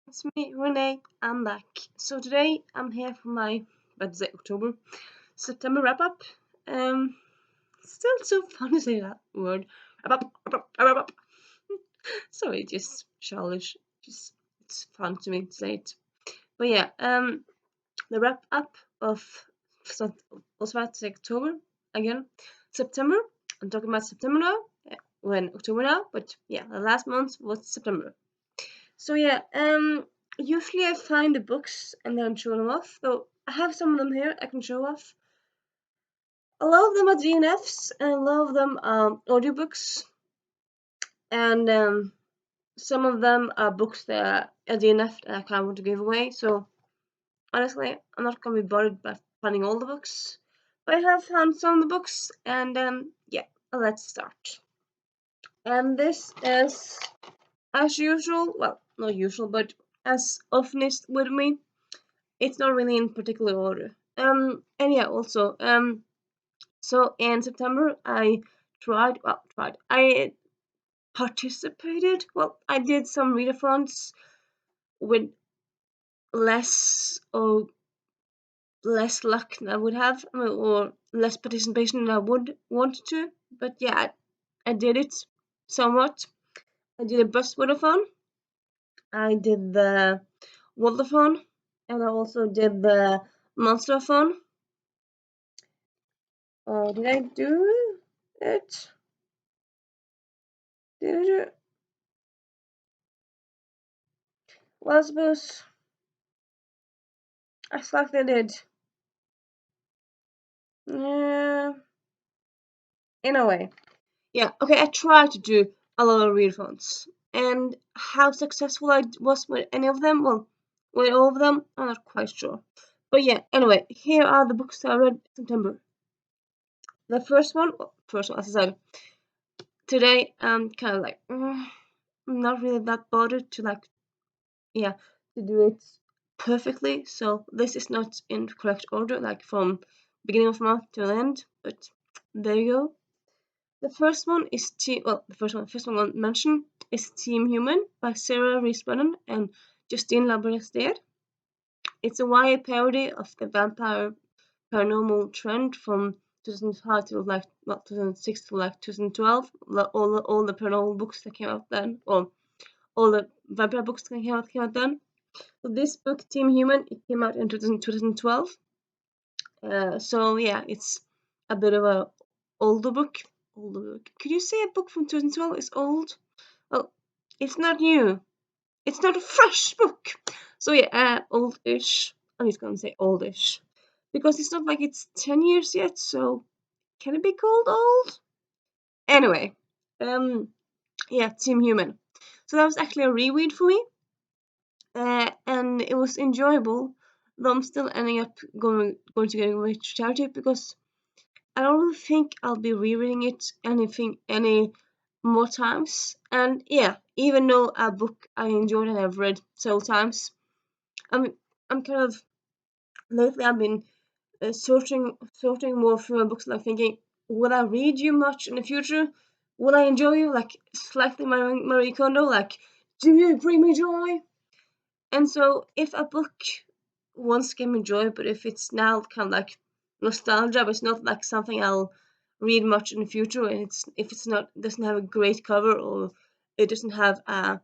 It's me, Renee. I'm back. So today I'm here for my, let's say September wrap up. Still so fun to say that word. Wrap up. Sorry, just childish. Just it's fun to me to say it. But yeah, the wrap up of was about to say October again. September. I'm talking about September now. We're in October now, but yeah, the last month was September. So yeah, usually I find the books and then show them off. So I have some of them here I can show off. A lot of them are DNFs and a lot of them are audiobooks, and some of them are books that are DNF'd and I kind of want to give away. So honestly, I'm not gonna be bothered by finding all the books, but I have found some of the books, and yeah, let's start. And this is, as usual, well, not usual, but as oftenest with me, it's not really in particular order. And yeah, also, so in September I I participated. Well, I did some readathons with less or less luck than I would have, or less participation than I would want to. But yeah, I did it somewhat. I did a bus readathon. I did the Wadathon, and I also did the Monsterathon. Did I do it? Did I do it? Well, I suppose I thought I did. Yeah, in a way. Yeah, okay, I tried to do a lot of readathons. And how successful I was with any of them, well, with all of them, I'm not quite sure. But yeah, anyway, here are the books that I read in September. The first one, as I said, today I'm kind of like, I'm not really that bothered to yeah, to do it perfectly. So this is not in correct order, like from beginning of month to the end. But there you go. The first one is first one I'll mention is Team Human by Sarah Rees Brennan and Justine Labresterre. It's a YA parody of the vampire paranormal trend from 2005 to 2006 to 2012. All the paranormal books that came out then, or all the vampire books that came out then. So this book, Team Human, it came out in 2012. So yeah, it's a bit of a older book. Older book. Could you say a book from 2012 is old? Well, it's not new. It's not a fresh book. So yeah, oldish. I'm just gonna say oldish because it's not like it's 10 years yet. So can it be called old? Anyway, yeah, Team Human. So that was actually a reread for me. And it was enjoyable, though I'm still ending up going to get away to charity because I don't really think I'll be rereading it any more times. And yeah, even though a book I enjoyed and I've read several times, I'm kind of lately I've been sorting more through my books, like thinking, will I read you much in the future? Will I enjoy you? Like slightly Marie Kondo, like, do you bring me joy? And so if a book once gave me joy, but if it's now kind of like nostalgia, but it's not like something I'll read much in the future, and if it's not doesn't have a great cover or it doesn't have a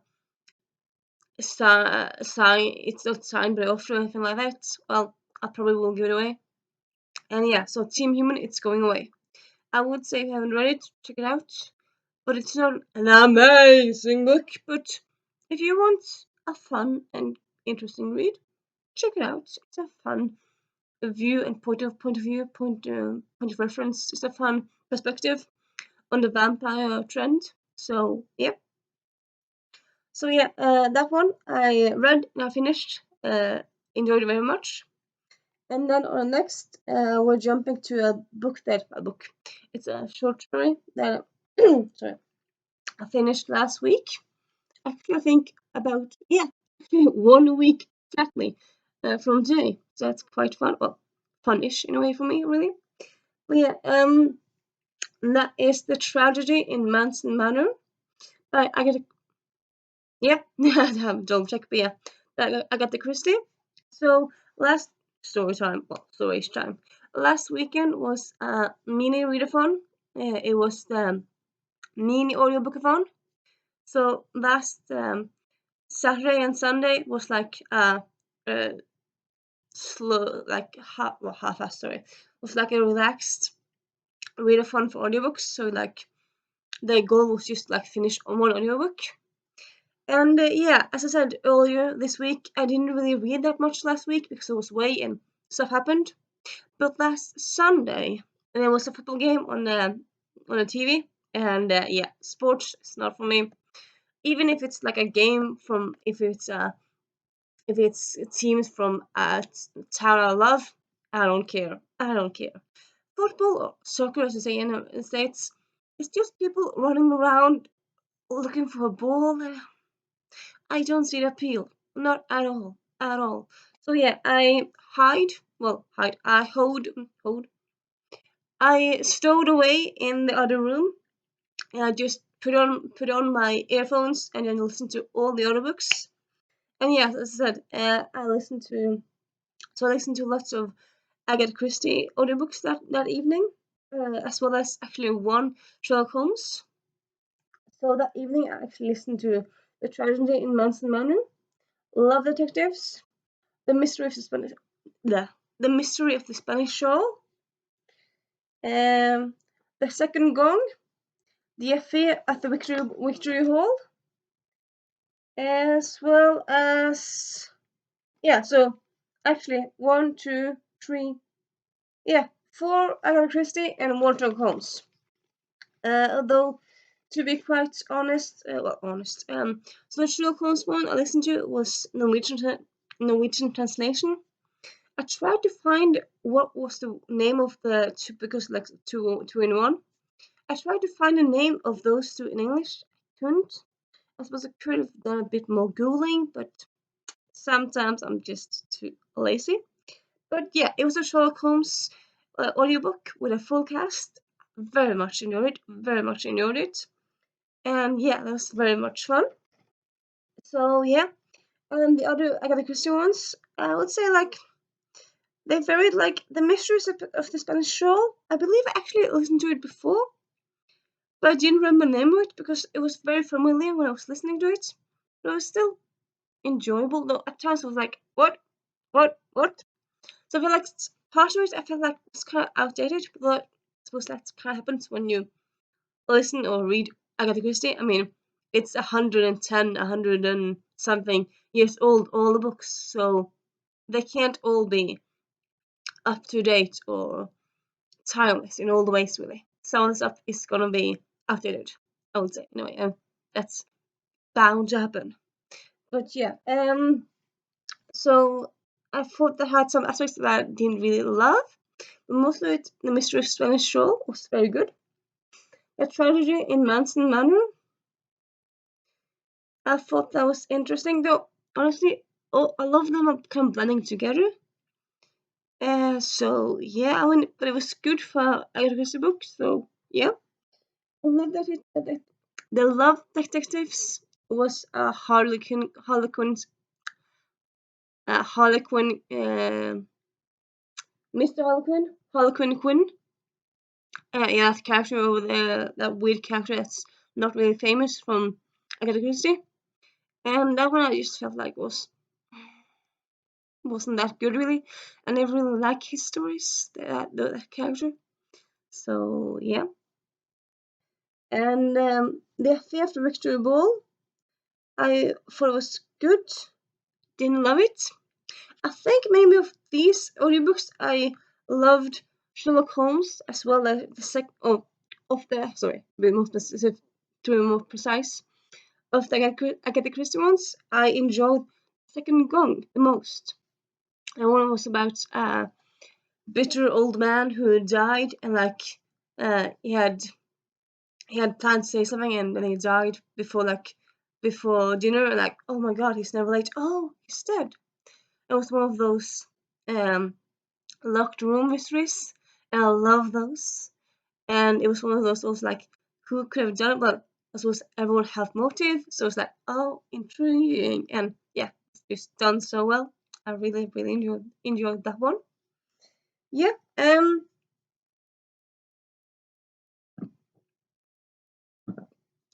sign, it's not signed by author or anything like that, well, I probably won't give it away. And yeah, so Team Human, it's going away. I would say if you haven't read it, check it out. But it's not an amazing book, but if you want a fun and interesting read, check it out. It's a fun view and point of reference. It's a fun perspective on the vampire trend. So yeah. So yeah, that one I read and I finished. Enjoyed it very much. And then on the next, we're jumping to a book. It's a short story that sorry, I finished last week. Actually, I think about 1 week exactly from today. So that's quite fun. Well, fun-ish in a way for me, really. But yeah, that is The Tragedy in Manson Manor by Agatha. Yeah, I have double check, but yeah, Agatha Christie. So last storage time. Last weekend was mini readathon. It was the mini audiobookathon. So last Saturday and Sunday was like slow, like half-assed. Sorry, was like a relaxed readathon for audiobooks. So like the goal was just like finish one audiobook. And yeah, as I said earlier this week, I didn't really read that much last week because I was away and stuff happened. But last Sunday, there was a football game on the TV, and yeah, sports is not for me. Even if it's like a game from, if it's teams from a town I love, I don't care. I don't care. Football or soccer, as you say in the States, it's just people running around looking for a ball. I don't see the appeal. Not at all. At all. So yeah, I hide. Well, hide. I hold. I stowed away in the other room, and I just put on my earphones and then listen to all the other books. And yeah, as I said, I listened to lots of Agatha Christie audiobooks that evening, as well as actually one Sherlock Holmes. So that evening, I actually listened to The Tragedy in Manson Manor, Love Detectives, The Mystery of the Mystery of the Spanish Shawl, The Second Gong, The Affair at the Victory Hall, as well as yeah. So actually, 1, 2, 3, yeah, 4 Agatha Christie and 1 Sherlock Holmes. Although, to be quite honest, so the Sherlock Holmes one I listened to was Norwegian translation. I tried to find what was the name of the two, because like two in one. I tried to find the name of those two in English. I couldn't. I suppose I could have done a bit more googling, but sometimes I'm just too lazy. But yeah, it was a Sherlock Holmes audiobook with a full cast. Very much enjoyed it. Very much enjoyed it. And yeah, that was very much fun. So yeah, and the other Agatha Christie ones, I would say like they varied. Like the Mysteries of the Spanish Shawl. I believe I actually listened to it before, but I didn't remember the name of it because it was very familiar when I was listening to it. But it was still enjoyable, though at times I was like, what? So I feel like part of it, I felt like it's kind of outdated, but I suppose that kind of happens when you listen or read Agatha Christie. I mean, it's 110, 100 and something years old, all the books, so they can't all be up to date or timeless in all the ways, really. Some of the stuff is gonna be outdated, I would say. Anyway, that's bound to happen. But yeah, so I thought they had some aspects that I didn't really love, but most of it, the Mystery of Spanish Shawl was very good. The tragedy in Manson Manor, I thought that was interesting, though honestly, a lot of them are kind of blending together. So yeah, I mean, but it was good for Agatha Christie books, so yeah. I love that the Love Detectives was a Harlequin, Mr. Harlequin Quinn. Yeah, that character over there, that weird character that's not really famous from Agatha Christie. And that one I just felt like wasn't that good really. I never really liked his stories, that character. So yeah. And the Affair of the Victory Ball, I thought it was good. Didn't love it. I think maybe of these audiobooks I loved Sherlock Holmes as well as to be more specific, to be more precise, of the Agatha Christie ones, I enjoyed Second Gong the most. And one was about a bitter old man who died, and like he had planned to say something, and then he died before dinner, and like, oh my god, he's never late. Oh, he's dead. It was one of those locked room mysteries, and I love those. And it was one of those like, who could have done it? But I suppose everyone had motive, so it's like, oh, intriguing, and yeah, just done so well. I really enjoyed that one. Yeah.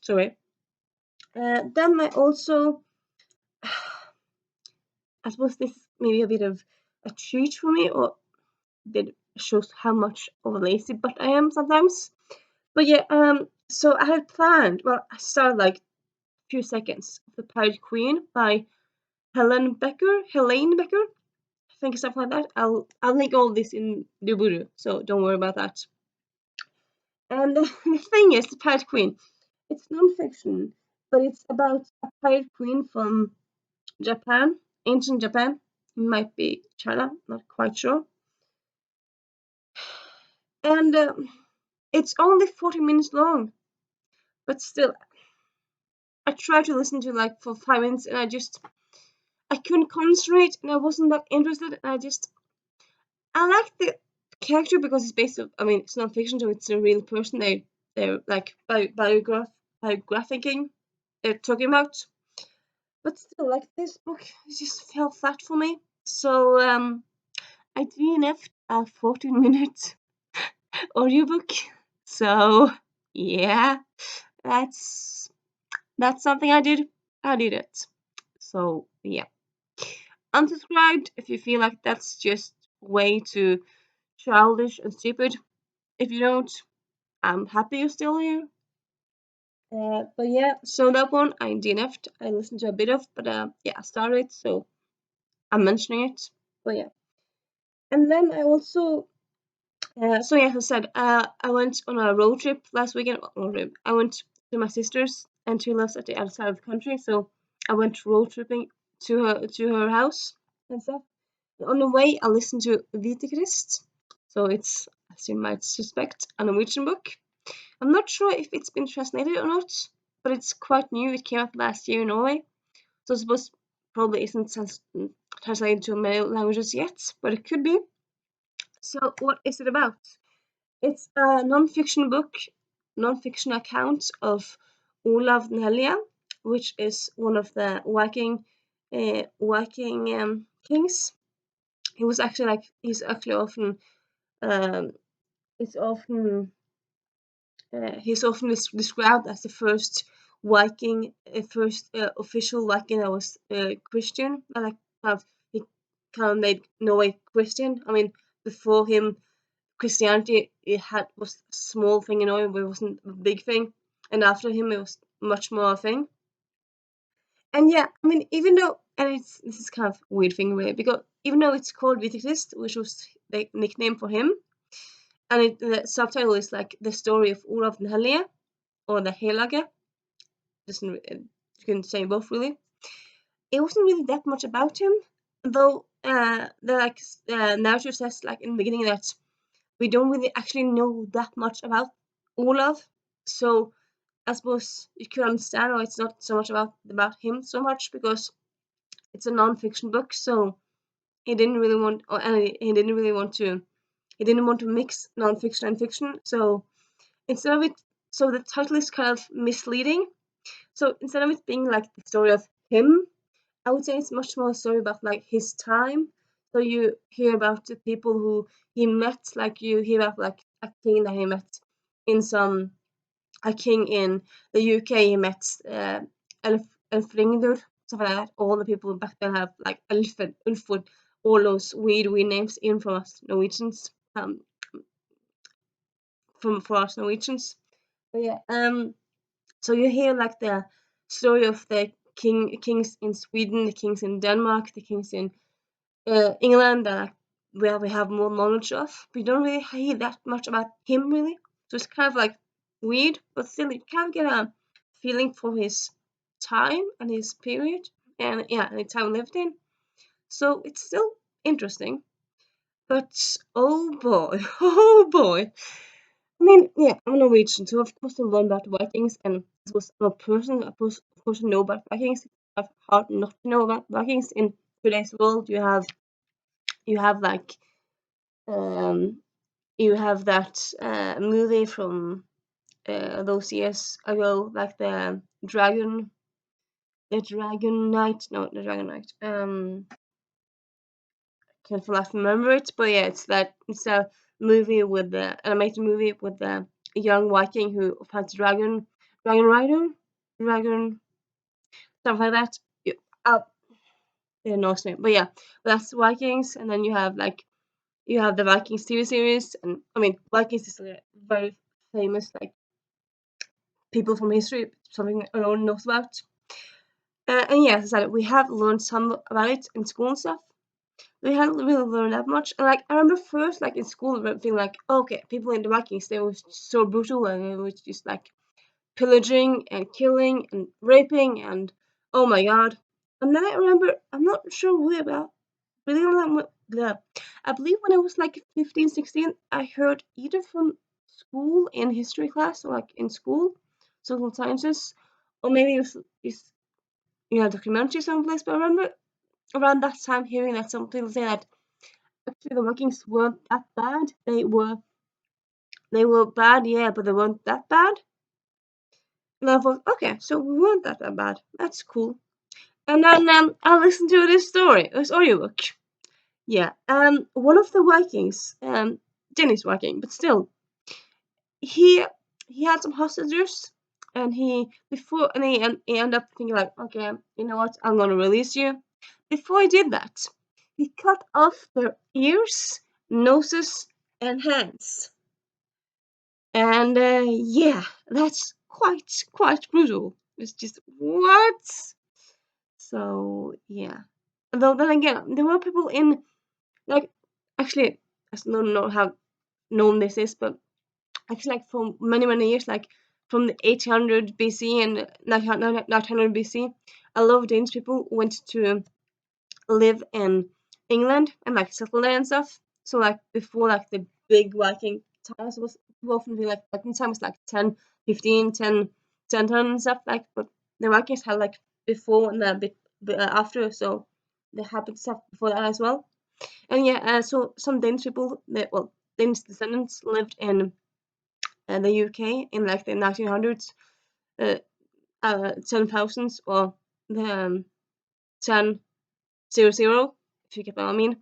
Sorry. Then I also, I suppose this may be a bit of a treat for me, or that shows how much of a lazy butt I am sometimes. But yeah, so I had planned. Well, I started like a few seconds of The Pirate Queen by Helene Becker. I think something like that. I'll link all this in the Buru, so don't worry about that. And the thing is, The Pirate Queen, it's non-fiction, but it's about a pirate queen from Japan, ancient Japan. It might be China, not quite sure. And it's only 40 minutes long, but still, I tried to listen to like for 5 minutes, and I couldn't concentrate, and I wasn't that interested. And I like the character because it's based on, I mean, it's not fiction, so it's a real person. They're like biographicing. They're talking about, but still, like this book just fell flat for me. So I DNF'd a 14-minute audiobook. So yeah, that's something I did. I did it. So yeah. Unsubscribed if you feel like that's just way too childish and stupid. If you don't, I'm happy you're still here. But yeah, so that one I DNF'd. I listened to a bit of, but yeah, I started, so I'm mentioning it. But yeah, and then I also, so yeah, as I said, I went on a road trip last weekend. I went to my sister's, and she lives at the other side of the country, so I went road tripping to her house and stuff. On the way, I listened to Vitekryst, so it's, as you might suspect, a Norwegian book. I'm not sure if it's been translated or not, but it's quite new. It came out last year in Norway, so I suppose probably isn't translated to many languages yet, but it could be. So, what is it about? It's a non-fiction book, non-fiction account of Olav den Hellige, which is one of the Viking kings. He was actually like he's actually often um, it's often he's often described as the first Viking, first official Viking that was Christian. Like he kind of made Norway Christian. I mean, before him, Christianity was a small thing in Norway, but it wasn't a big thing. And after him, it was much more a thing. And yeah, I mean, even though, and this is kind of a weird thing, really, because even though it's called Vitekryst, which was the nickname for him, and the subtitle is like the story of Olav den Hellige, or the Helage, you can say both really. It wasn't really that much about him, though the narrative says like in the beginning that we don't really actually know that much about Olav. So I suppose you can understand why it's not so much about him so much, because it's a non-fiction book. So he didn't really want, he didn't want to mix non-fiction and fiction. So instead of it, so the title is kind of misleading. So instead of it being like the story of him, I would say it's much more a story about like his time. So you hear about the people who he met, like you hear about like a king that he met in a king in the UK. He met Elfringdur, stuff like that. All the people back then have like Elfred, Ulfwood, all those weird names, even from us Norwegians. For us Norwegians. But yeah, so you hear like the story of the kings in Sweden, the kings in Denmark, the kings in England, where we have more knowledge of. We don't really hear that much about him really. So it's kind of like weird, but still you can get a feeling for his time and his period, and yeah, and the time lived in. So it's still interesting. But oh boy, oh boy. I mean, yeah, I'm Norwegian, so of course I learn about Vikings, and as was I'm a person, of course I know about Vikings. It's hard not to know about Vikings in today's world. You have like you have that movie from those years ago, like the dragon the Dragon Knight. No, the Dragon Knight. Can't for life remember it, but yeah, it's a movie with the animated movie with the young Viking who fights dragon rider, dragon stuff like that. Uh, it knows me, but yeah, that's Vikings, and then you have the Vikings TV series, and I mean Vikings is a very famous like people from history, something everyone knows about. And yeah, as I said, we have learned some about it in school and stuff. We hadn't really learned that much. And like I remember first, like in school, feeling like, okay, people in the Vikings, they were so brutal and it was just like pillaging and killing and raping and oh my god. And then I remember, I'm not sure who about, really yeah. I believe when I was like 15, 16, I heard either from school in history class or like in school, social sciences, or maybe it's documentary someplace. But I remember around that time hearing that some people say that actually the Vikings weren't that bad. They were bad, yeah, but they weren't that bad. And I thought, okay, so we weren't that bad. That's cool. And then I listened to this story, this audiobook. Yeah, one of the Vikings, Danish Viking, but still, he he had some hostages, and he ended up thinking like, okay, you know what, I'm gonna release you. Before he did that, he cut off their ears, noses, and hands. And yeah, that's quite brutal. It's just what? So yeah. Though then again, there were people in like actually I don't know how known this is, but actually like for many years, like from the 800 BC and 900 BC, a lot of Danish people went to live in England and like settle there and stuff. So like before like the big Viking times was often be like Viking time was like 10, 15, 10, 10 and stuff like, but the Vikings had like before and a bit after, so they happened stuff before that as well. And yeah, so some Danish people, Danish descendants lived in the UK in like the 1900s, 10,000s or the 1000, if you get what I mean.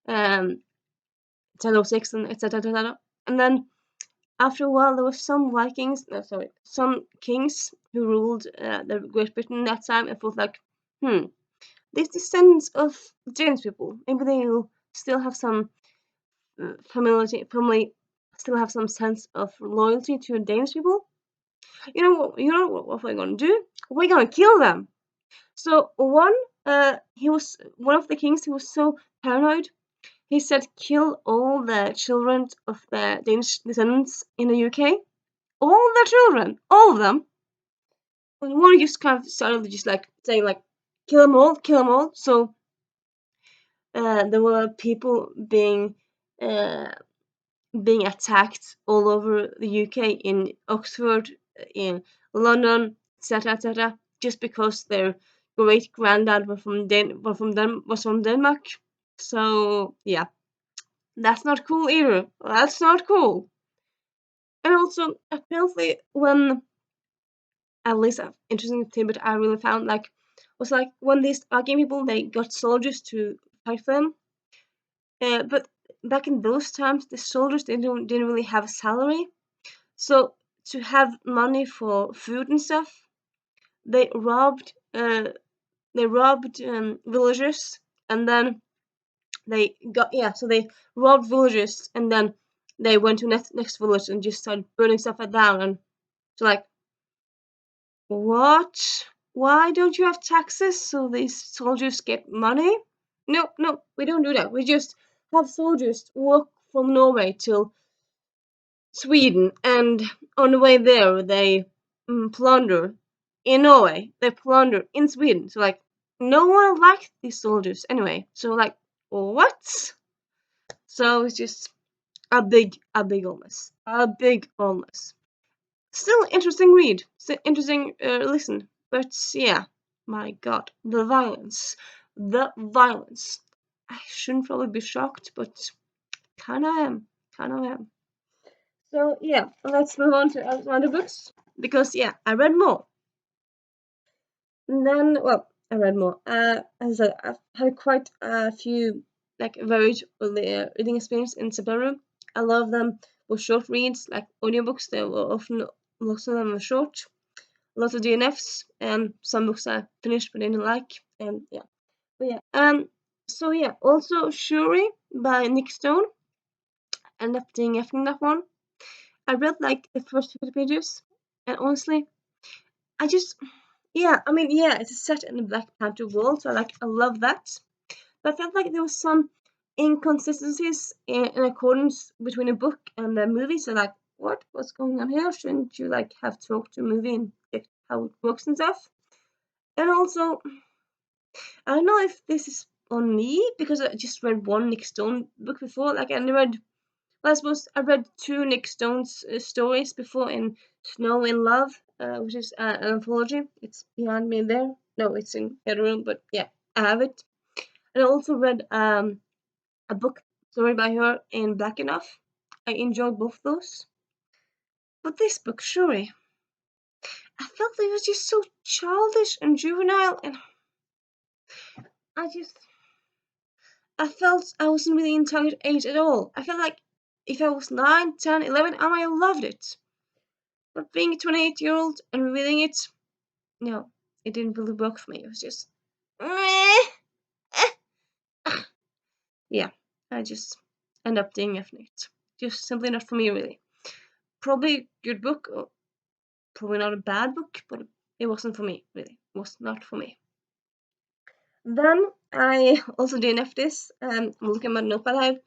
1006 and etc. etc. And then after a while, there were some Vikings, no, sorry, some kings who ruled the Great Britain that time and thought like, these descendants of Danish people, maybe they will still have some family, still have some sense of loyalty to Danish people. You know what we're gonna do? We're gonna kill them. So one of the kings. He was so paranoid. He said, "Kill all the children of the Danish descendants in the UK. All the children, all of them." And one just kind of started just like saying like, "Kill them all, kill them all." So there were people uh, being attacked all over the UK, in Oxford, in London, etc., etc., just because their great granddad was from Denmark. So yeah, that's not cool either. That's not cool. And also, apparently, when at least an interesting tidbit I really found was like when these Viking people they got soldiers to fight for them. But back in those times, the soldiers didn't really have a salary. So to have money for food and stuff, they robbed villagers, and then so they robbed villagers, and then they went to next village and just started burning stuff down. And so like, what? Why don't you have taxes so these soldiers get money? No, no, we don't do that. We just have soldiers walk from Norway till Sweden, and on the way there they plunder in Norway. They plunder in Sweden. So like, no one liked these soldiers anyway. So like, what? So it's just a big illness, a big illness. Still interesting read, still interesting listen. But yeah, my God, the violence. I shouldn't probably be shocked, but kind of am, kind of am. So yeah, let's move on to other books because yeah, I read more. And then, well, I read more. As I said, I've had quite a few like varied reading experience in September. A lot of them were short reads, like audiobooks. They were often lots of them were short. Lots of DNFs, and some books I finished but didn't like. And yeah, but yeah. So yeah, also Shuri by Nick Stone. I ended up DNFing that one. I read like the first 50 pages, and honestly, I just yeah, I mean yeah, it's set in the Black Panther world, so I love that. But I felt like there was some inconsistencies in accordance between the book and the movie. So like, what's going on here? Shouldn't you like have talked to a movie and get how it works and stuff? And also, I don't know if this is on me because I just read one Nick Stone book before. Like I read, well, I suppose I read two Nick Stone's stories before in Snow in Love, which is an anthology. It's behind me there. No, it's in the other room, but yeah, I have it. And I also read a book story by her in Black Enough. I enjoyed both those. But this book, Shuri, I felt like it was just so childish and juvenile, and I just I felt I wasn't really in target age at all. I felt like if I was 9, 10, 11, I might have loved it. But being a 28-year-old and reading it, no, it didn't really work for me. It was just, yeah, I just end up DNFing it. Just simply not for me, really. Probably a good book, or probably not a bad book, but it wasn't for me, really. It was not for me. Then I also DNF'd this. I'm looking at my notepad.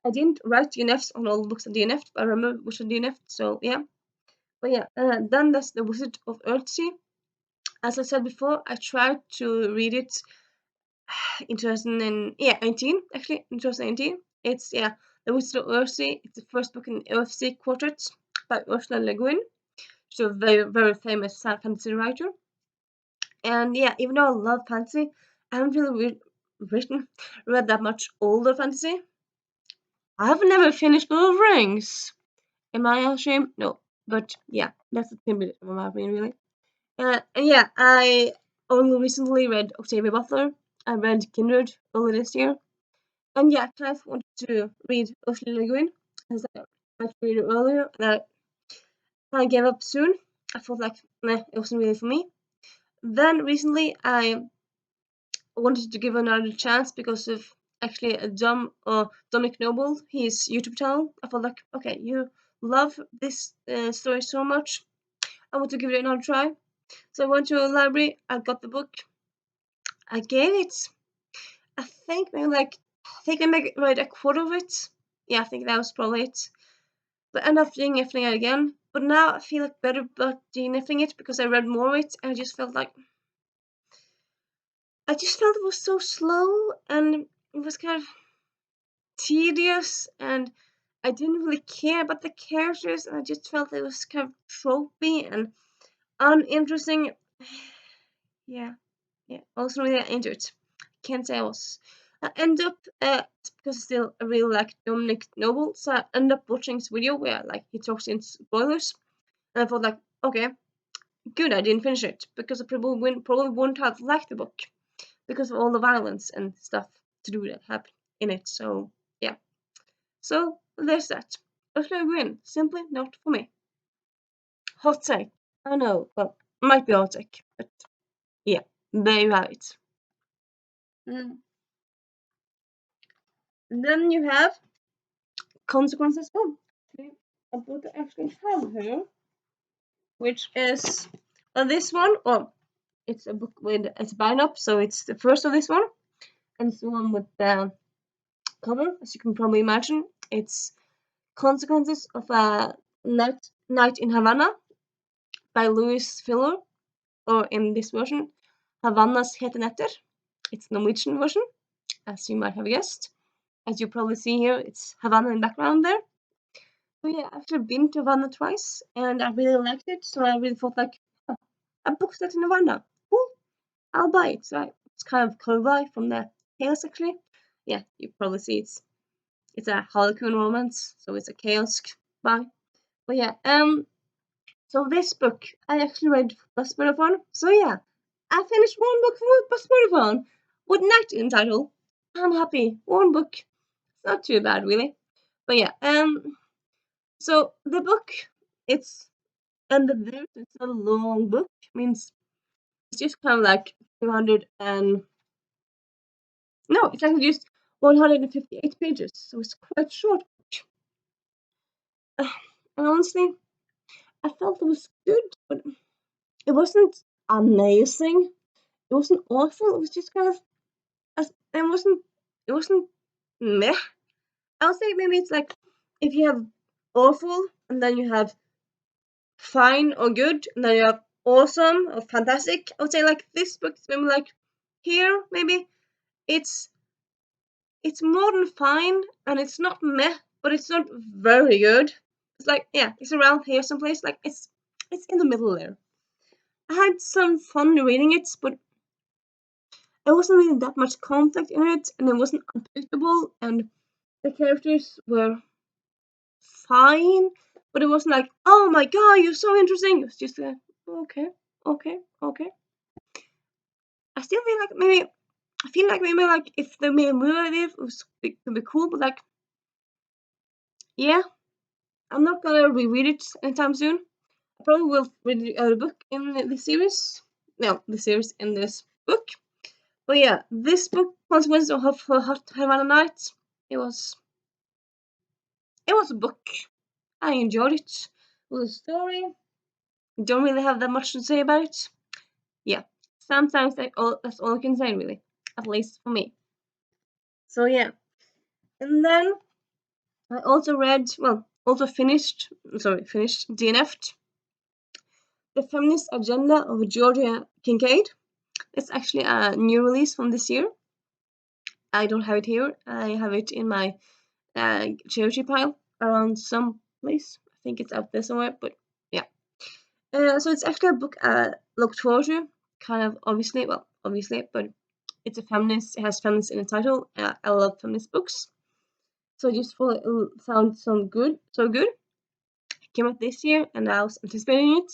I didn't write DNFs on all the books I DNF'd, but I remember which I DNF'd, so yeah. But yeah, then there's The Wizard of Ozzy. As I said before, I tried to read it in 2019, actually, in 2019. It's, yeah, The Wizard of Ozzy. It's the first book in OFC Quartet by Ursula Le Guin. She's a very, very famous fantasy writer. And yeah, even though I love fantasy, I haven't really read that much older fantasy. I've never finished Lord of the Rings. Am I ashamed? No. But yeah, that's a tidbit of my opinion, really. And yeah, I only recently read Octavia Butler. I read Kindred earlier this year. And yeah, I kind of wanted to read Ursula Le Guin, as I tried to read it earlier, and I gave up soon. I felt like, nah, it wasn't really for me. Then recently, I wanted to give another chance because of actually a Dominic Noble, his YouTube channel. I felt like, okay, you love this story so much, I want to give it another try. So I went to a library, I got the book, I gave it, I think maybe read a quarter of it. Yeah, I think that was probably it. But I ended up DNFing it again. But now I feel like better about DNFing it because I read more of it, and I just felt it was so slow, and it was kind of tedious, and I didn't really care about the characters, and I just felt it was kind of tropey and uninteresting. Yeah, yeah. I wasn't really into it. Can't say I was. I end up because still I really like Dominic Noble, so I end up watching this video where like he talks in spoilers, and I thought like, okay, good, I didn't finish it because I probably wouldn't have liked the book because of all the violence and stuff to do that happened in it. So yeah. So there's that. Ursula Green, simply not for me. Hot take. I know, well, might be hot take, but yeah, there you have it. Mm. Then you have Consequences. Oh, actually, a book I actually have here, which is this one. Oh, it's a book with it's bind up, so it's the first of this one, and it's the one with the cover, as you can probably imagine. It's Consequences of a Night in Havana by Louis Filler, or in this version, Havannas Hetenetter. It's the Norwegian version, as you might have guessed. As you probably see here, it's Havana in the background there. So yeah, I've actually been to Havana twice, and I really liked it. So I really thought like, oh, a book set in Havana, cool, I'll buy it. So it's kind of cover by from the chaos actually. Yeah, you probably see it's a Harlequin romance, so it's a chaos buy. But yeah, so this book I actually read first bit of one. So yeah, I finished one book for Spotify with night in title. I'm happy. One book. It's not too bad, really. But yeah, so the book, it's ended there. So it's not a long book. Means it's just kind of like 200 and no, it's actually just 158 pages. So it's quite short. And honestly, I felt it was good, but it wasn't amazing. It wasn't awful. It was just kind of, it wasn't meh. I'll say maybe it's like if you have awful and then you have fine or good and then you have awesome or fantastic. I would say like this book is maybe like here maybe it's more than fine and it's not meh, but it's not very good. It's like yeah, it's around here someplace. Like it's in the middle there. I had some fun reading it, but there wasn't really that much conflict in it, and it wasn't unpredictable, and the characters were fine, but it wasn't like, oh my god, you're so interesting. It was just like, okay, okay, okay. I still feel like maybe, I feel like maybe like if they made a movie out of it could be cool, but like, yeah, I'm not gonna reread it anytime soon. I probably will read the other book in the series. No, the series in this book. But yeah, this book, Consequences of Hot Havana Night, it was a book. I enjoyed it. It was a story. Don't really have that much to say about it. Yeah, sometimes that's all I can say really, at least for me. So yeah, and then I also read, well, also finished DNF'd The Feminist Agenda of Georgia Kincaid. It's actually a new release from this year. I don't have it here. I have it in my charity pile around some place. I think it's out there somewhere, but yeah. So it's actually a book I looked forward to, kind of obviously, but it's a feminist, it has feminist in the title. I love feminist books. So I just thought it sounds so good. It came out this year and I was anticipating it.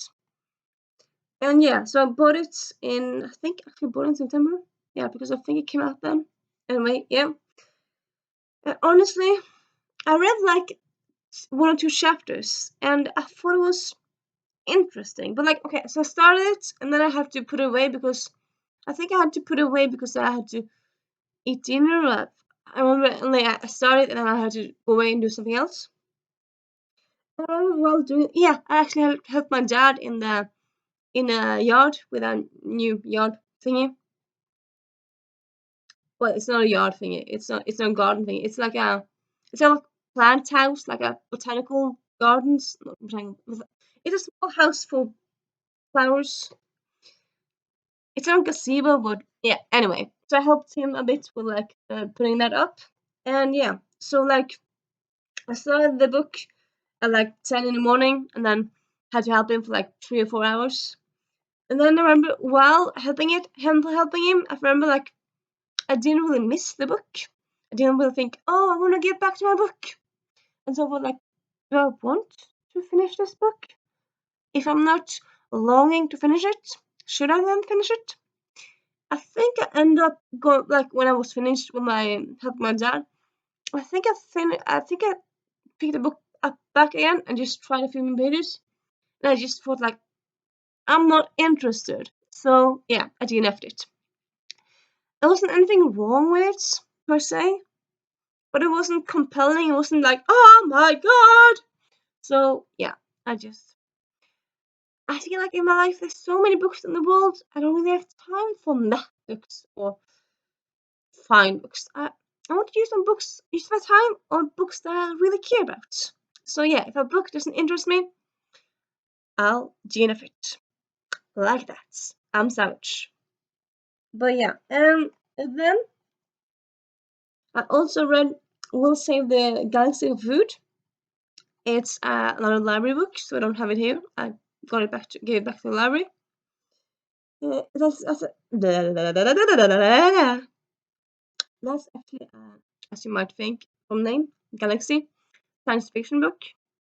And yeah, so I bought it in, I think I actually bought it in September. Yeah, because I think it came out then. Anyway, yeah. Honestly, I read like one or two chapters and I thought it was interesting. But like, okay, so I started it and then I had to put it away because I think I had to put it away because I had to eat dinner. I remember like I started and then I had to go away and do something else. While doing, yeah, I actually helped my dad in a yard with a new yard thingy. Well, it's not a yard thingy. It's not a garden thingy. It's a plant house, like a botanical gardens. Not botanical. It's a small house for flowers. It's not a gazebo, but yeah. Anyway, so I helped him a bit with like putting that up, and yeah. So like I started the book at like 10 in the morning, and then had to help him for like 3 or 4 hours. And then I remember while helping him, I remember like I didn't really miss the book. I didn't really think, oh, I want to get back to my book. And so I was like, do I want to finish this book? If I'm not longing to finish it, should I then finish it? I think I end up going like when I was finished with my help my dad. I think I picked the book up back again and just tried a few more pages. And I just thought like I'm not interested. So yeah, I DNF'd it. There wasn't anything wrong with it per se, but it wasn't compelling. It wasn't like, oh my god. So yeah, I feel like in my life there's so many books in the world. I don't really have time for meh books or fine books. I want to use my time on books that I really care about. So yeah, if a book doesn't interest me, I'll DNF it. Like that. I'm savage. But yeah, and then I also read We'll Save the Galaxy of Food. It's another library book, so I don't have it here. I gave it back to the library. That's actually, as you might think from name, Galaxy, science fiction book.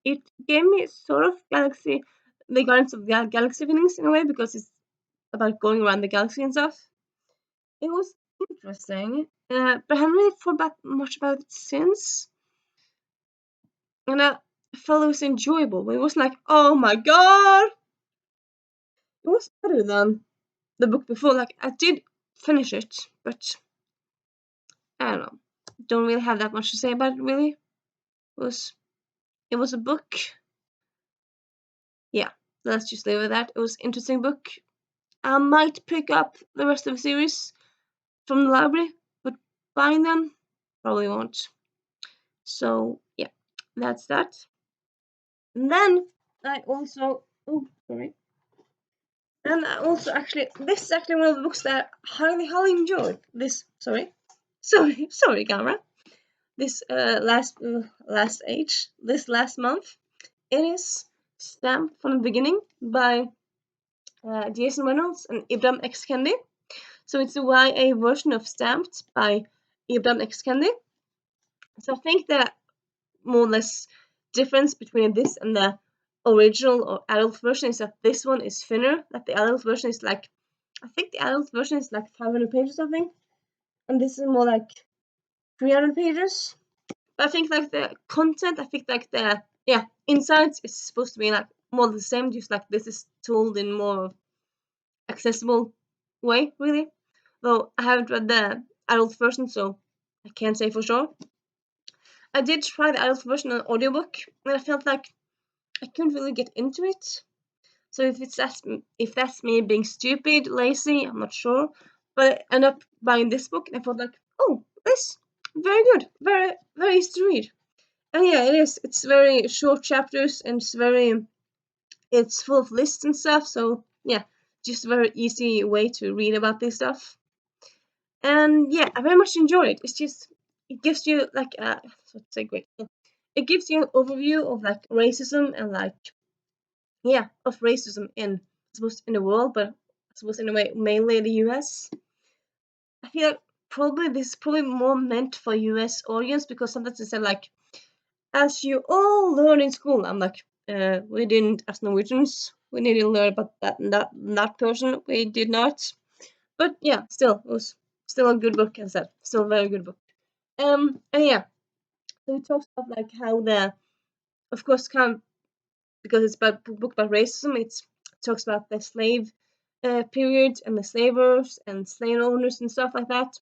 It gave me sort of the Guardians of the Galaxy feelings in a way because about going around the galaxy and stuff. It was interesting, but I haven't really thought about much about it since. And I felt it was enjoyable, but it wasn't like, oh my god! It was better than the book before. Like, I did finish it, but I don't know. Don't really have that much to say about it, really. It was a book. Yeah, let's just leave it at that. It was an interesting book. I might pick up the rest of the series from the library, but buying them, probably won't. So, yeah, that's that. And then I also, oh, sorry. And I also actually, this is actually one of the books that I highly, highly enjoyed. This, sorry, camera. This this last month. It is Stamped from the Beginning by Jason Reynolds and Ibram X. Kendi. So it's a YA version of Stamped by Ibram X. Kendi. So I think the more or less difference between this and the original or adult version is that this one is thinner. That the adult version is like, I think the adult version is like 500 pages or something, and this is more like 300 pages. But I think like the content, I think like the insights is supposed to be like more the same, just like this is told in more accessible way, really. Though I haven't read the adult version, so I can't say for sure. I did try the adult version on audiobook, and I felt like I couldn't really get into it. So if that's me being stupid, lazy, I'm not sure. But I ended up buying this book, and I felt like, oh, this very good, very very easy to read. And yeah, it is. It's very short chapters, and it's full of lists and stuff. So yeah, just a very easy way to read about this stuff. And yeah, I very much enjoy it. It's just it gives you like let's say great. It gives you an overview of like racism and like of racism in I suppose in the world, but I suppose in a way mainly in the US. I feel like probably this is probably more meant for US audience because sometimes they say like, as you all learn in school. I'm like, we didn't as Norwegians. We didn't learn about that person. We did not. But yeah, still it was still a good book, as I said. Still a very good book. And yeah, so it talks about like how the of course kind of because it's about book about racism. It talks about the slave period and the slavers and slave owners and stuff like that.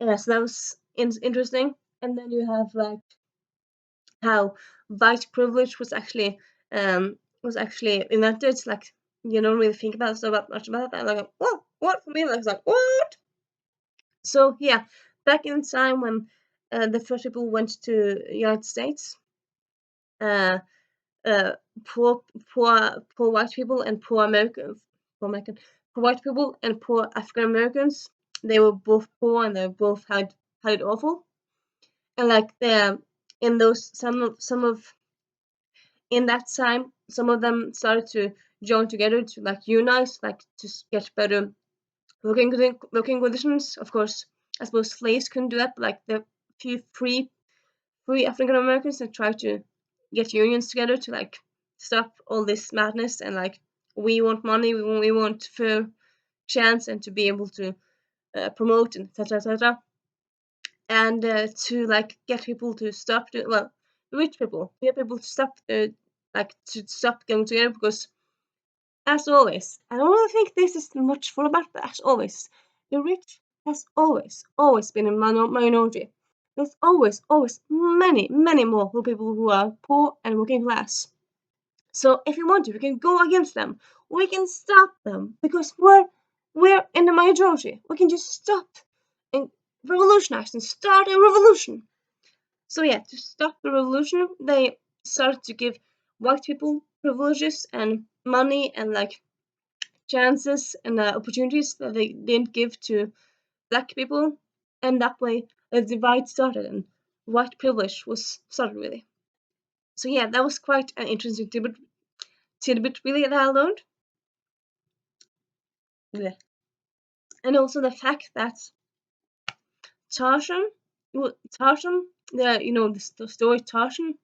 Yeah, so that was interesting. And then you have like how white privilege was actually invented. Like you don't really think about so much about that. Like what for me? Like, it's like what? So yeah, back in time when the first people went to United States, uh, uh, poor poor white people and poor white people and poor African Americans. They were both poor and they both had it awful. And like the in those some of in that time, some of them started to join together to like unite, like to get better working conditions. Of course, I suppose slaves couldn't do that, but like the few free African Americans that tried to get unions together to like stop all this madness and like we want money, we want fair chance and to be able to promote and etc and to like get people to stop rich people get people to stop to stop going together because as always I don't really think this is much for about but as always the rich has always been a minority. There's always many more people who are poor and working class. So if we want to we can go against them, we can stop them because we're in the majority. We can just stop and revolutionize and start a revolution. So yeah, to stop the revolution, they started to give white people privileges and money and like chances and opportunities that they didn't give to black people, and that way a divide started and white privilege was started really. So yeah, that was quite an interesting tidbit really that I learned. Yeah. And also the fact that Tarzan, Tarzan, the story Tarzan.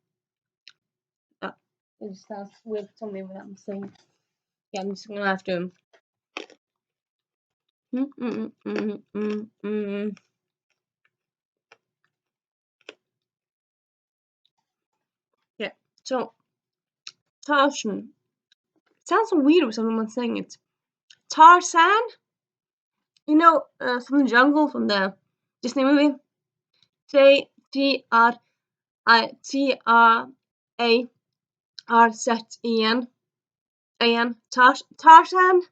Uh, it sounds weird to me what I'm saying. Yeah, I'm just gonna have to Yeah. So Tarzan. Sounds so weird with someone saying it. Tarzan. You know, from the jungle, from the Disney movie. Tarzan. Tarzan.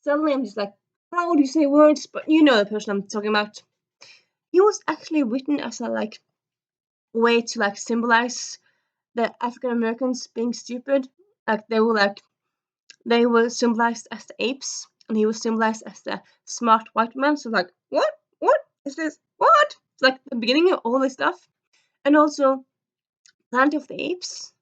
Suddenly I'm just like, how do you say words? But you know the person I'm talking about. He was actually written as a like way to like symbolize the African Americans being stupid. Like they were symbolized as the apes, and he was symbolized as the smart white man. So like, what? What is this? What? It's like the beginning of all this stuff, and also Planet of the Apes.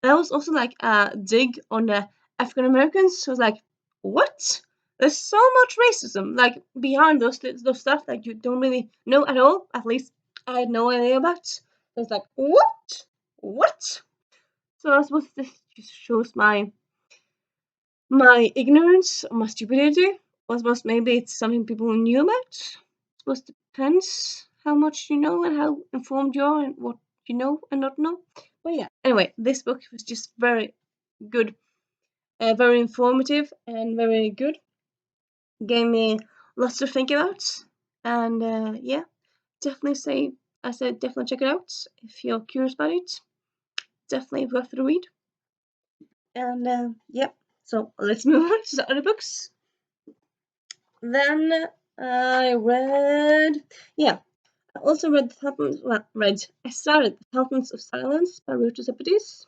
That was also like a dig on the African Americans. So it was like, what? There's so much racism like behind those stuff that you don't really know at all. At least I had no idea about. So it's like, what? What? So I suppose this just shows my ignorance or my stupidity. I suppose maybe it's something people knew about. I suppose it depends how much you know and how informed you are and what you know and not know. But yeah, anyway, this book was just very good, very informative and very good. Gave me lots to think about. And yeah, definitely say, I said, definitely check it out if you're curious about it. Definitely worth the read. And yeah, so let's move on to the other books. Then I read, yeah, I also read I started The Fountains of Silence by Ruta Sepetys.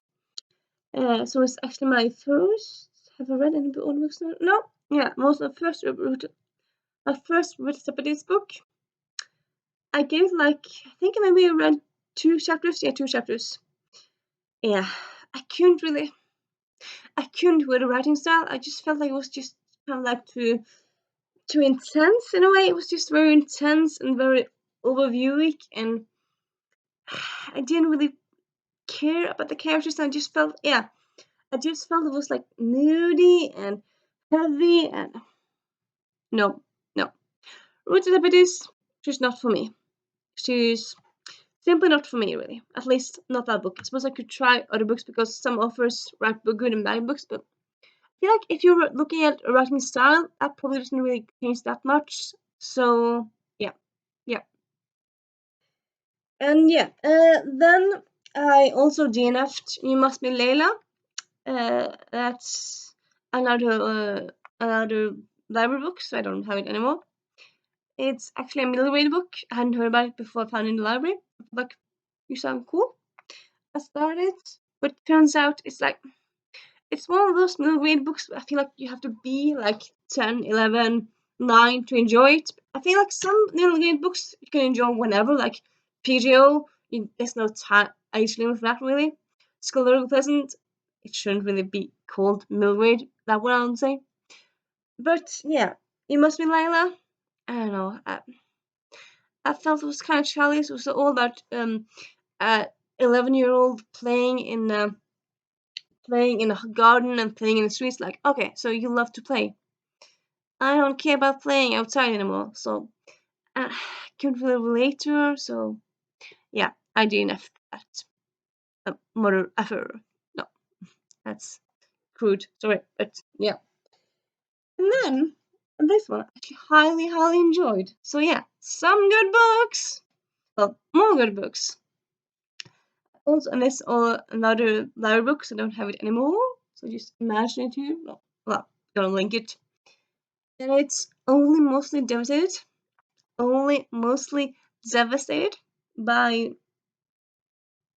So it's actually my first, have I read any other books? No, yeah, most of the my first Ruta Sepetys book. I gave like, I think maybe I read 2 chapters, yeah, 2 chapters. Yeah, I couldn't with the writing style. I just felt like it was just kind of like too intense in a way. It was just very intense and very overviewy, and I didn't really care about the characters. I just felt, yeah, I just felt it was like moody and heavy, and no, no. Ruth Sepetys, she's not for me. She's simply not for me, really. At least not that book. I suppose I could try other books because some authors write good and bad books, but I feel like if you're looking at writing style, that probably doesn't really change that much. So yeah, yeah. And yeah, then I also DNF'd You Must Be Layla. That's another library book, so I don't have it anymore. It's actually a middle grade book. I hadn't heard about it before I found it in the library. Like, you sound cool. I started, but turns out it's one of those middle grade books. I feel like you have to be like 10, 11, 9 to enjoy it. I feel like some middle grade books you can enjoy whenever, like PGO. There's no age limit for that really. Scholarly Pleasant, it shouldn't really be called middle grade. That what I would say. But yeah, You Must Be Layla. I don't know. I felt it was kind of childish. It was all about a 11-year-old playing in a garden and playing in the streets. Like, okay, so you love to play. I don't care about playing outside anymore. So I couldn't really relate to her. So yeah, I didn't have that mother effer. No, that's crude. Sorry, but yeah. And then this one I actually highly enjoyed. So yeah, some good books. Well, more good books. Also, and this all another library book, so I don't have it anymore. So just imagine it here. Well, gonna link it. And it's Only Mostly Devastated. Only Mostly Devastated by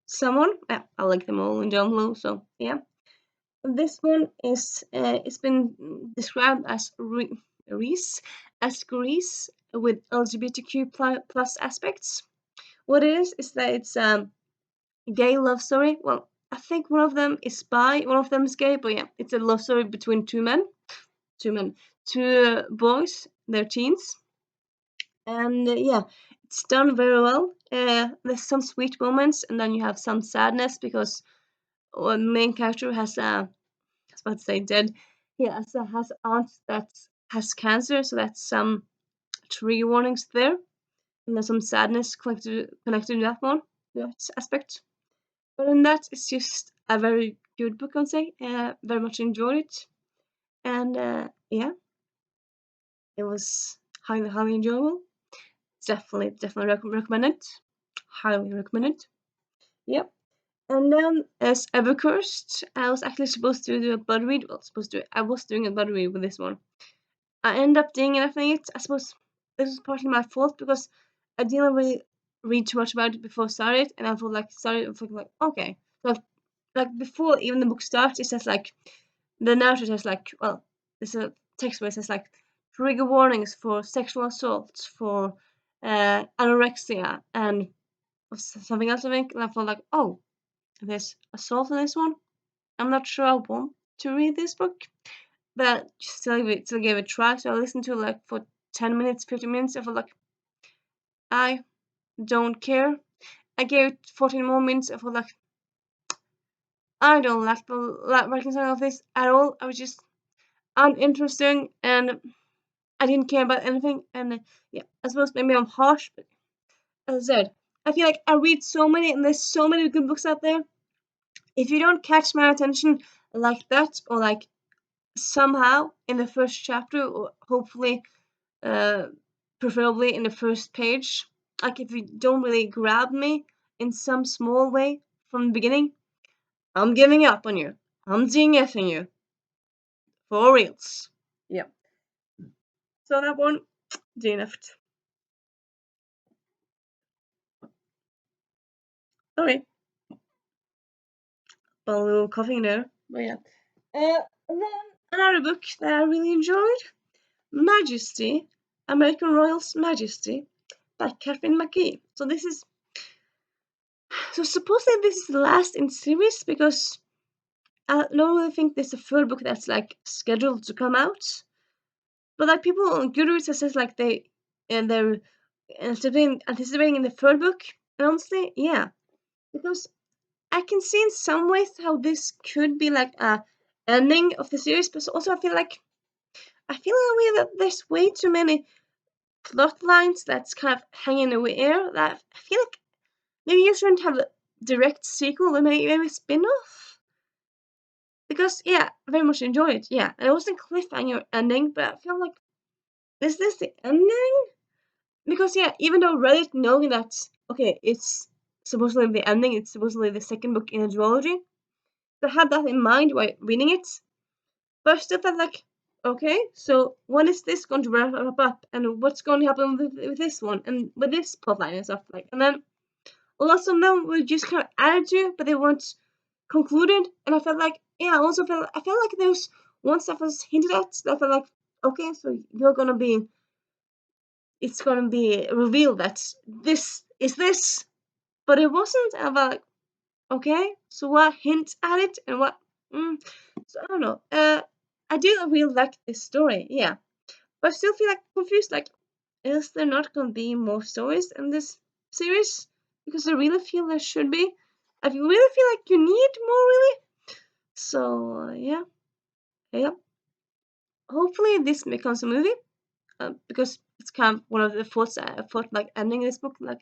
someone. Yeah, I'll link them all in down below. So yeah, this one is it's been described as Greece with LGBTQ plus aspects. What it is that it's gay love story. Well, I think one of them is bi, one of them is gay, but yeah, it's a love story between two boys, they're teens, and yeah, it's done very well. There's some sweet moments, and then you have some sadness because the main character has I was about to say dead. He has aunt that's has cancer, so that's some trigger warnings there, and there's some sadness connected to that one, that aspect. But in that, it's just a very good book, I'd say. Very much enjoyed it, and yeah, it was highly enjoyable. Definitely recommend it. Highly recommend it. Yep. And then as Evercursed, I was actually supposed to do a buddy read. Well, I was doing a buddy read with this one. I ended up DNFing it. I suppose this was partly my fault because I didn't really read too much about it before I started, and I thought okay. So like before even the book starts, it says like the narrator says like, well, there's a text where it says like trigger warnings for sexual assault, for anorexia, and something else I think. And I thought like, oh, there's assault in this one. I'm not sure I want to read this book, but still gave it a try. So I listened to it like for 10 minutes, 15 minutes. I felt like I don't care. I gave it 14 more minutes. I felt like I don't like the writing style of this at all. I was just uninteresting and I didn't care about anything. And yeah, I suppose maybe I'm harsh, but as I said, I feel like I read so many and there's so many good books out there. If you don't catch my attention like that, or like somehow in the first chapter, or hopefully preferably in the first page, like if you don't really grab me in some small way from the beginning, I'm giving up on you. I'm DNFing you. For reals. Yeah. So that one, DNF'd. Sorry. A little coughing there. But yeah. And then another book that I really enjoyed, Majesty, American Royals Majesty, by Catherine McGee. So supposedly this is the last in series because I don't really think there's a third book that's like scheduled to come out. But like people on Goodreads says like they're anticipating in the third book. And honestly, yeah, because I can see in some ways how this could be like a ending of the series, but also I feel in a way that there's way too many plot lines that's kind of hanging in the air that I feel like maybe you shouldn't have a direct sequel, or maybe a spin-off. Because yeah, I very much enjoyed it. Yeah, and it wasn't a cliffhanger ending, but I feel like is this the ending? Because yeah, even though Reddit knowing that okay, it's supposedly the ending, it's supposedly the second book in a duology, so I had that in mind while reading it. But I still felt like, okay, so when is this going to wrap up, and what's going to happen with this one, and with this plotline and stuff like, and then lots of them were just kind of added to, but they weren't concluded, and I felt like, yeah, I felt like there was one stuff was hinted at that I felt like, okay, so it's gonna be revealed that this is this, but it wasn't, and I felt like, okay, so what hints at it, and what, so I don't know, I do really like this story, yeah, but I still feel like confused, like, is there not gonna be more stories in this series? Because I really feel there should be. I really feel like you need more, really. So yeah. Hopefully this becomes a movie, because it's kind of one of the thoughts I thought like ending this book. Like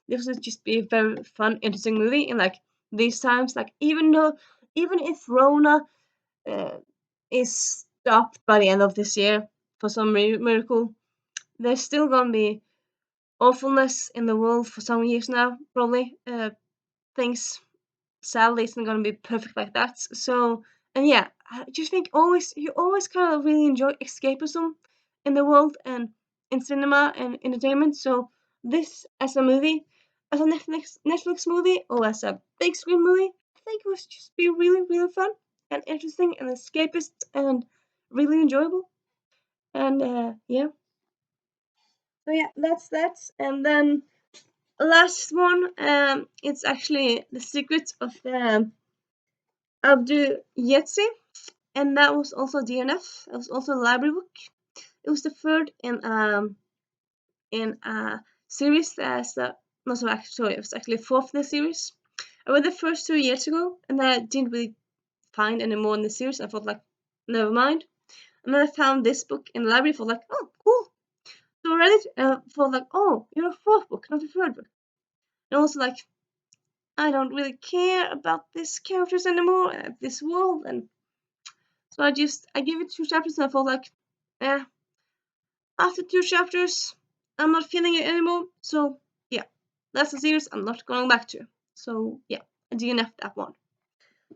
this would just be a very fun, interesting movie. And like these times, like even if Rona uh, is stopped by the end of this year for some miracle, there's still gonna be awfulness in the world for some years now, probably. Things sadly isn't gonna be perfect like that. So, and yeah, I just think you always kind of really enjoy escapism in the world and in cinema and entertainment. So this as a movie, as a Netflix movie or as a big screen movie, I think it was just be really fun and interesting and escapist and really enjoyable. And yeah, so yeah, that's that. And then last one, it's actually The Secret of Abdu Yetzi, and that was also DNF. It was also a library book. It was the third in a series that's not so actually, it was actually fourth in the series. I read the first 2 years ago, and I didn't really find any more in the series. I thought like, never mind. And then I found this book in the library for like, oh, cool. So I read it for like, oh, you're a fourth book, not a third book. And also like, I don't really care about these characters anymore, this world, and so I gave it 2 chapters and I felt like, eh, after 2 chapters, I'm not feeling it anymore. So yeah, that's a series I'm not going back to. So yeah, I DNF'd that one.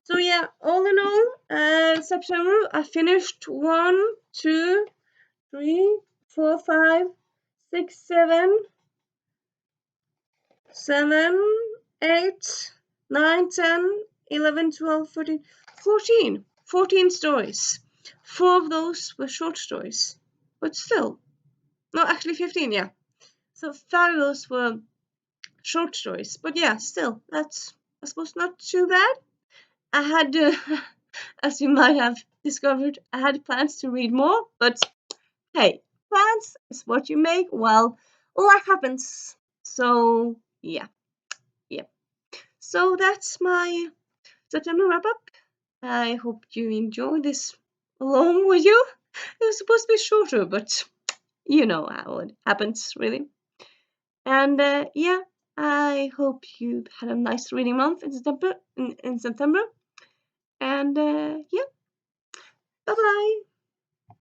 So yeah, all in all, September I finished 1, 2, 3, 4, 5, 6, 7, 8, 9, 10, 11, 12, 13, 14. 14 stories. 4 of those were short stories. But still. No, actually 15, yeah. So 5 of those were short stories. But yeah, still, that's, I suppose, not too bad. I had, as you might have discovered, I had plans to read more, but hey, plans is what you make. Well, life happens. So yeah. So that's my September wrap up. I hope you enjoyed this long video. It was supposed to be shorter, but you know how it happens, really. And yeah, I hope you had a nice reading month in September. In September. And yeah, bye bye.